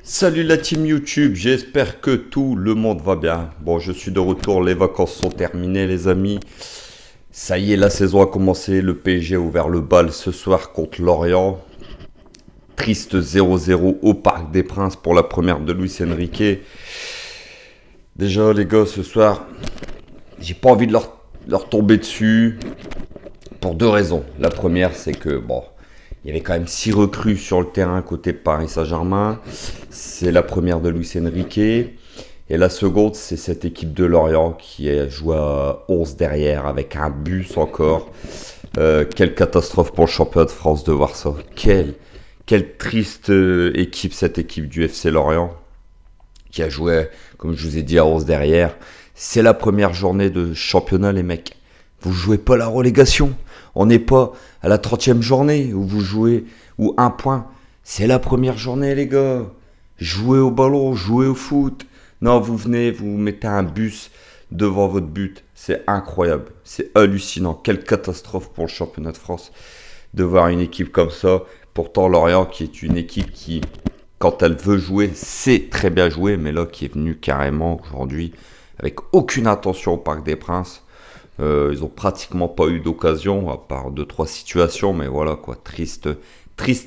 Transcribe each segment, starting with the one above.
Salut la team YouTube, j'espère que tout le monde va bien. Bon, je suis de retour, les vacances sont terminées les amis. Ça y est, la saison a commencé, le PSG a ouvert le bal ce soir contre Lorient. Triste 0-0 au Parc des Princes pour la première de Luis Enrique. Déjà les gars, ce soir, j'ai pas envie de leur tomber dessus pour deux raisons. La première, c'est que bon, il y avait quand même 6 recrues sur le terrain côté Paris Saint-Germain. C'est la première de Luis Enrique. Et la seconde, c'est cette équipe de Lorient qui a joué à 11 derrière avec un bus encore. Quelle catastrophe pour le championnat de France de voir ça. Quelle triste équipe, cette équipe du FC Lorient qui a joué, comme je vous ai dit, à 11 derrière. C'est la première journée de championnat, les mecs. Vous jouez pas la relégation. On n'est pas à la 30e journée où vous jouez, ou un point. C'est la première journée, les gars. Jouez au ballon, jouez au foot. Non, vous venez, vous mettez un bus devant votre but. C'est incroyable. C'est hallucinant. Quelle catastrophe pour le championnat de France de voir une équipe comme ça. Pourtant, Lorient, qui est une équipe qui, quand elle veut jouer, sait très bien jouer. Mais là, qui est venue carrément aujourd'hui avec aucune intention au Parc des Princes. Ils ont pratiquement pas eu d'occasion, à part 2-3 situations, mais voilà quoi, triste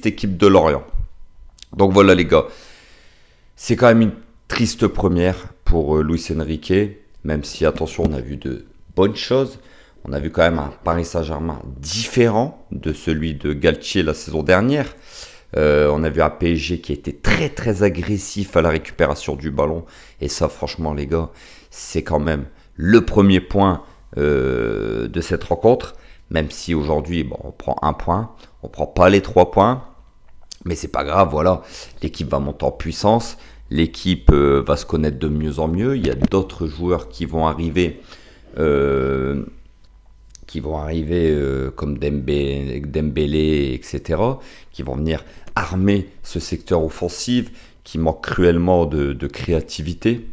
équipe de Lorient. Donc voilà les gars, c'est quand même une triste première pour Luis Enrique, même si attention, on a vu de bonnes choses. On a vu quand même un Paris Saint-Germain différent de celui de Galtier la saison dernière. On a vu un PSG qui était très agressif à la récupération du ballon. Et ça franchement les gars, c'est quand même le premier point de cette rencontre, même si aujourd'hui bon, on prend un point, on prend pas les 3 points, mais c'est pas grave, voilà, l'équipe va monter en puissance, l'équipe va se connaître de mieux en mieux, il y a d'autres joueurs qui vont arriver comme Dembélé, etc., qui vont venir armer ce secteur offensif qui manque cruellement de créativité.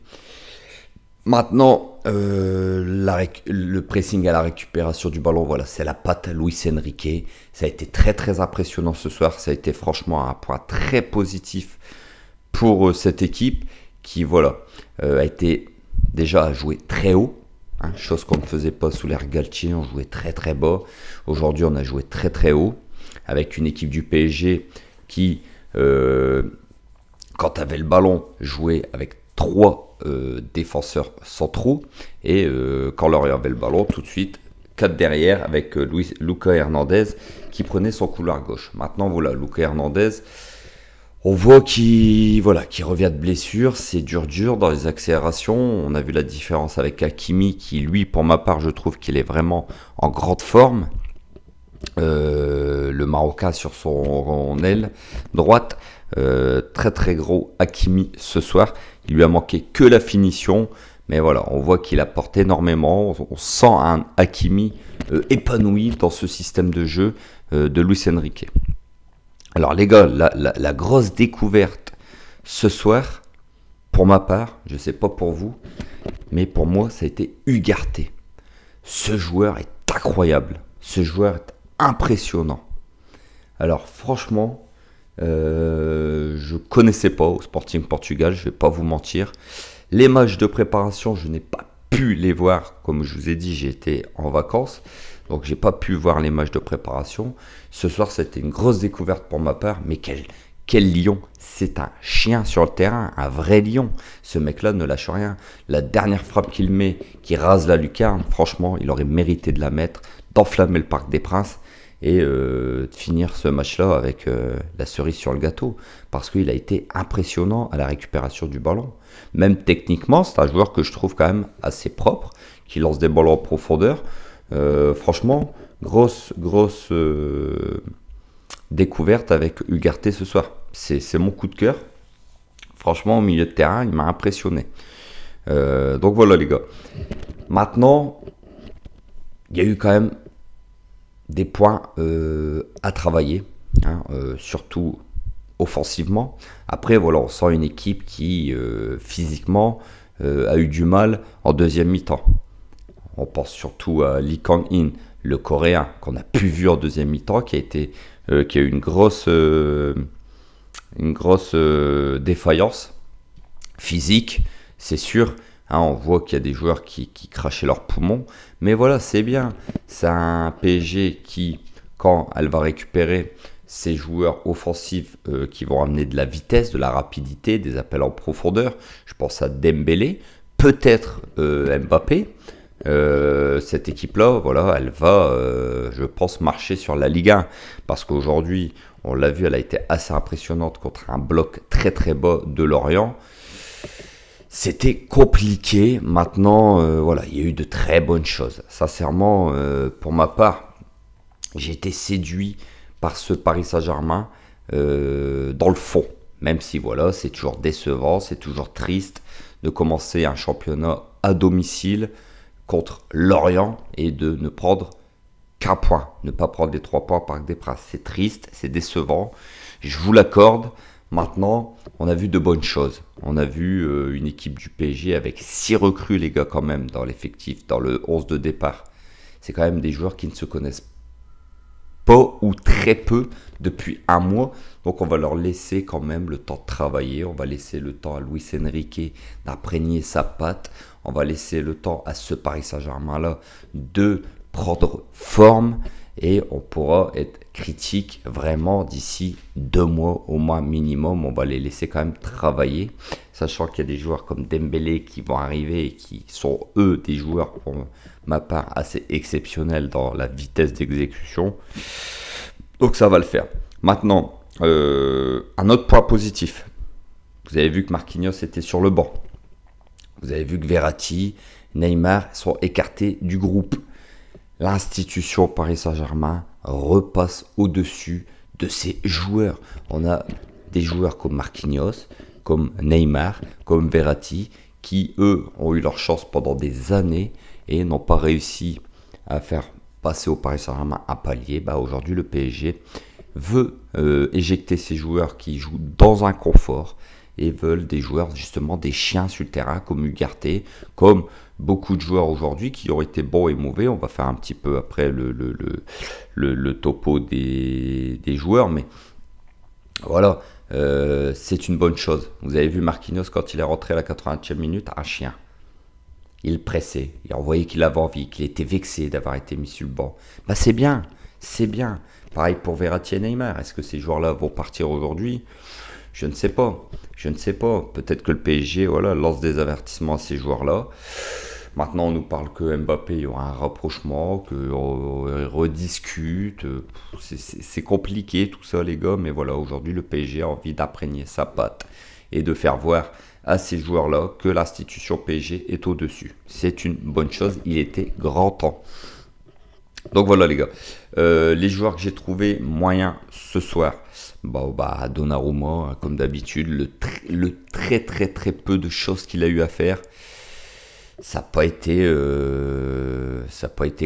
Maintenant, le pressing à la récupération du ballon, voilà, c'est la patte à Luis Enrique. Ça a été très impressionnant ce soir. Ça a été franchement un point très positif pour cette équipe qui, voilà, a été déjà à jouer très haut, hein, chose qu'on ne faisait pas sous l'ère Galtier. On jouait très bas. Aujourd'hui, on a joué très haut avec une équipe du PSG qui, quand avait le ballon, jouait avec 3 défenseurs centraux et quand Lorient avait le ballon tout de suite 4 derrière avec Lucas Hernandez qui prenait son couloir gauche. Maintenant voilà, Lucas Hernandez, on voit qu'il revient de blessure, c'est dur dans les accélérations. On a vu la différence avec Hakimi qui lui, pour ma part, je trouve qu'il est vraiment en grande forme. Le Marocain sur son aile droite, très gros Hakimi ce soir. Il lui a manqué que la finition, mais voilà, on voit qu'il apporte énormément. On sent un Hakimi épanoui dans ce système de jeu de Luis Enrique. Alors les gars, la grosse découverte ce soir, pour ma part, je ne sais pas pour vous, mais pour moi, ça a été Ugarte. Ce joueur est incroyable, ce joueur est impressionnant. Alors franchement, je connaissais pas au Sporting Portugal, je vais pas vous mentir. Les matchs de préparation, je n'ai pas pu les voir, comme je vous ai dit, j'ai été en vacances, donc j'ai pas pu voir les matchs de préparation. Ce soir, c'était une grosse découverte pour ma part, mais quel lion! C'est un chien sur le terrain, un vrai lion. Ce mec-là ne lâche rien. La dernière frappe qu'il met, qui rase la lucarne, franchement, il aurait mérité de la mettre, d'enflammer le Parc des Princes et de finir ce match-là avec la cerise sur le gâteau. Parce qu'il a été impressionnant à la récupération du ballon. Même techniquement, c'est un joueur que je trouve quand même assez propre, qui lance des ballons en profondeur. Franchement, grosse découverte avec Ugarte ce soir. C'est mon coup de cœur. Franchement, au milieu de terrain, il m'a impressionné. Donc voilà les gars. Maintenant, il y a eu quand même des points à travailler, hein, surtout offensivement. Après, voilà, on sent une équipe qui, physiquement, a eu du mal en deuxième mi-temps. On pense surtout à Lee Kang-in, le Coréen, qu'on a pu vu en deuxième mi-temps, qui a eu une grosse défaillance physique, c'est sûr. Hein, on voit qu'il y a des joueurs qui crachaient leurs poumons. Mais voilà, c'est bien. C'est un PSG qui, quand elle va récupérer ces joueurs offensifs qui vont amener de la vitesse, de la rapidité, des appels en profondeur. Je pense à Dembélé, peut-être Mbappé. Cette équipe-là, voilà, elle va, je pense, marcher sur la Ligue 1. Parce qu'aujourd'hui, on l'a vu, elle a été assez impressionnante contre un bloc très très bas de Lorient. C'était compliqué. Maintenant, voilà, il y a eu de très bonnes choses. Sincèrement, pour ma part, j'ai été séduit par ce Paris Saint-Germain dans le fond. Même si voilà, c'est toujours décevant, c'est toujours triste de commencer un championnat à domicile contre Lorient et de ne prendre qu'un point, ne pas prendre les 3 points par des Princes. C'est triste, c'est décevant, je vous l'accorde. Maintenant, on a vu de bonnes choses. On a vu une équipe du PSG avec 6 recrues, les gars, quand même, dans l'effectif, dans le 11 de départ. C'est quand même des joueurs qui ne se connaissent pas ou très peu depuis un mois. Donc on va leur laisser quand même le temps de travailler. On va laisser le temps à Luis Enrique d'imprégner sa patte. On va laisser le temps à ce Paris Saint-Germain-là de prendre forme. Et on pourra être critique vraiment d'ici 2 mois au moins minimum. On va les laisser quand même travailler. Sachant qu'il y a des joueurs comme Dembélé qui vont arriver et qui sont eux des joueurs pour ma part assez exceptionnels dans la vitesse d'exécution. Donc ça va le faire. Maintenant, un autre point positif. Vous avez vu que Marquinhos était sur le banc. Vous avez vu que Verratti, Neymar sont écartés du groupe. L'institution Paris Saint-Germain repasse au-dessus de ces joueurs. On a des joueurs comme Marquinhos, comme Neymar, comme Verratti, qui eux ont eu leur chance pendant des années et n'ont pas réussi à faire passer au Paris Saint-Germain un palier. Bah, aujourd'hui, le PSG veut éjecter ces joueurs qui jouent dans un confort et veulent des joueurs, justement des chiens sur le terrain comme Ugarte, comme beaucoup de joueurs aujourd'hui qui ont été bons et mauvais. On va faire un petit peu après le topo des joueurs, mais voilà, c'est une bonne chose. Vous avez vu Marquinhos quand il est rentré à la 80e minute, un chien. Il pressait, il envoyait qu'il avait envie, qu'il était vexé d'avoir été mis sur le banc. Bah c'est bien, c'est bien. Pareil pour Verratti et Neymar. Est-ce que ces joueurs-là vont partir aujourd'hui ? Je ne sais pas. Je ne sais pas. Peut-être que le PSG voilà, lance des avertissements à ces joueurs-là. Maintenant, on nous parle que Mbappé, il y aura un rapprochement, qu'on rediscute. C'est compliqué tout ça, les gars. Mais voilà, aujourd'hui, le PSG a envie d'imprégner sa patte et de faire voir à ces joueurs-là que l'institution PSG est au-dessus. C'est une bonne chose. Il était grand temps. Donc voilà, les gars. Les joueurs que j'ai trouvés moyens ce soir. Donnarumma, comme d'habitude, le très peu de choses qu'il a eu à faire, ça n'a pas été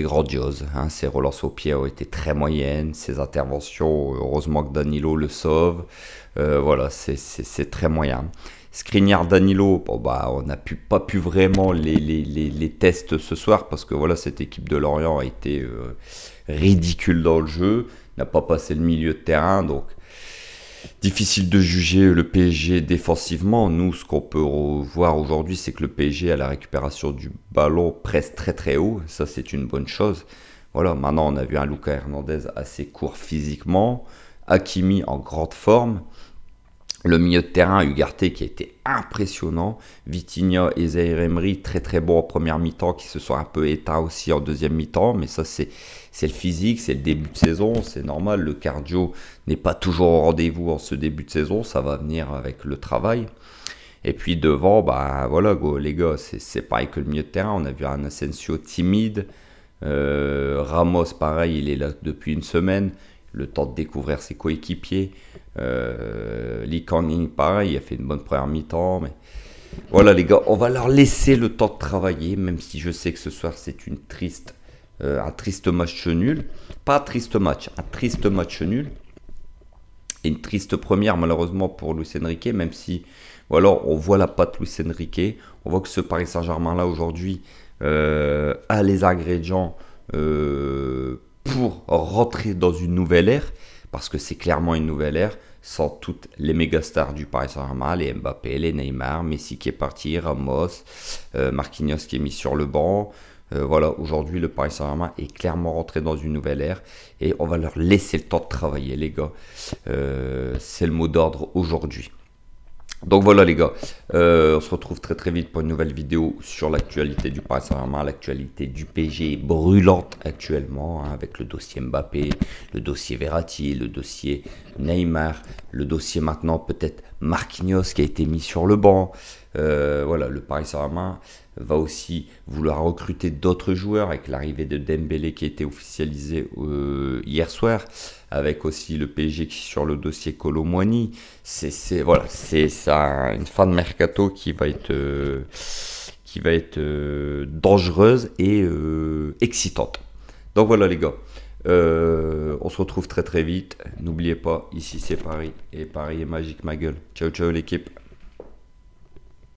grandiose. Hein. Ses relances au pied ont été très moyennes, ses interventions, heureusement que Danilo le sauve. Voilà, c'est très moyen. Skriniar, Danilo, on n'a pas pu vraiment les tests ce soir parce que voilà, cette équipe de Lorient a été ridicule dans le jeu, n'a pas passé le milieu de terrain, donc difficile de juger le PSG défensivement. Nous, ce qu'on peut voir aujourd'hui, c'est que le PSG à la récupération du ballon presse très haut. Ça, c'est une bonne chose. Voilà, maintenant, on a vu un Lucas Hernandez assez court physiquement. Hakimi en grande forme. Le milieu de terrain, Ugarte qui a été impressionnant. Vitinha et Zaïre Emery, très bon en première mi-temps, qui se sont un peu éteints aussi en deuxième mi-temps. Mais ça, c'est le physique, c'est le début de saison, c'est normal. Le cardio n'est pas toujours au rendez-vous en ce début de saison. Ça va venir avec le travail. Et puis devant, voilà, les gars, c'est pareil que le milieu de terrain. On a vu un Asensio timide. Ramos, pareil, il est là depuis une semaine. Le temps de découvrir ses coéquipiers. Lee Kang-in, pareil, il a fait une bonne première mi-temps. Mais voilà, les gars, on va leur laisser le temps de travailler, même si je sais que ce soir, c'est un triste match nul. Pas un triste match, un triste match nul. Et une triste première, malheureusement, pour Luis Enrique, même si voilà, on voit la patte Luis Enrique. On voit que ce Paris Saint-Germain-là, aujourd'hui, a les ingrédients pour rentrer dans une nouvelle ère, parce que c'est clairement une nouvelle ère. sans toutes les méga stars du Paris Saint-Germain, les Mbappé, les Neymar, Messi qui est parti, Ramos, Marquinhos qui est mis sur le banc. Voilà, aujourd'hui le Paris Saint-Germain est clairement rentré dans une nouvelle ère et on va leur laisser le temps de travailler, les gars. C'est le mot d'ordre aujourd'hui. Donc voilà les gars, on se retrouve très très vite pour une nouvelle vidéo sur l'actualité du Paris Saint-Germain. L'actualité du PSG est brûlante actuellement, hein, avec le dossier Mbappé, le dossier Verratti, le dossier Neymar, le dossier maintenant peut-être Marquinhos qui a été mis sur le banc. Voilà, le Paris Saint-Germain va aussi vouloir recruter d'autres joueurs avec l'arrivée de Dembélé qui a été officialisé hier soir, avec aussi le PSG qui est sur le dossier Kolo Muani. Voilà, c'est ça, une fin de mercato qui va être dangereuse et excitante. Donc voilà les gars, on se retrouve très très vite. N'oubliez pas, ici c'est Paris et Paris est magique ma gueule. Ciao ciao l'équipe.